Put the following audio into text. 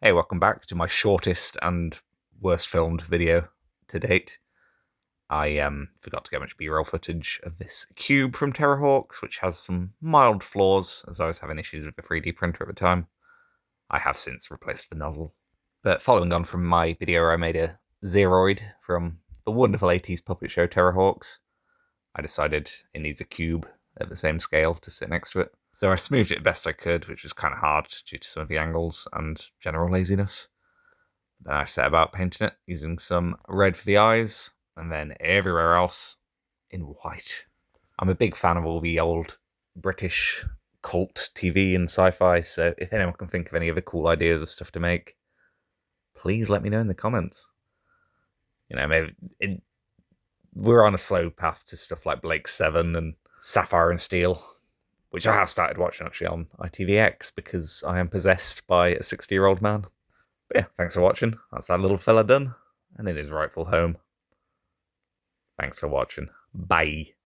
Hey, welcome back to my shortest and worst filmed video to date. I forgot to get much B-roll footage of this cube from Terrahawks, which has some mild flaws, as I was having issues with the 3D printer at the time. I have since replaced the nozzle. But following on from my video where I made a Zeroid from the wonderful 80s puppet show Terrahawks, I decided it needs a cube at the same scale to sit next to it. So I smoothed it best I could, which was kind of hard due to some of the angles and general laziness. Then I set about painting it using some red for the eyes, and then everywhere else in white. I'm a big fan of all the old British cult TV and sci-fi, so if anyone can think of any other cool ideas of stuff to make, please let me know in the comments. You know, maybe we're on a slow path to stuff like Blake 7 and Sapphire and Steel, which I have started watching actually on ITVX because I am possessed by a 60-year-old man. But yeah, thanks for watching. That's that little fella done, and in his rightful home. Thanks for watching. Bye.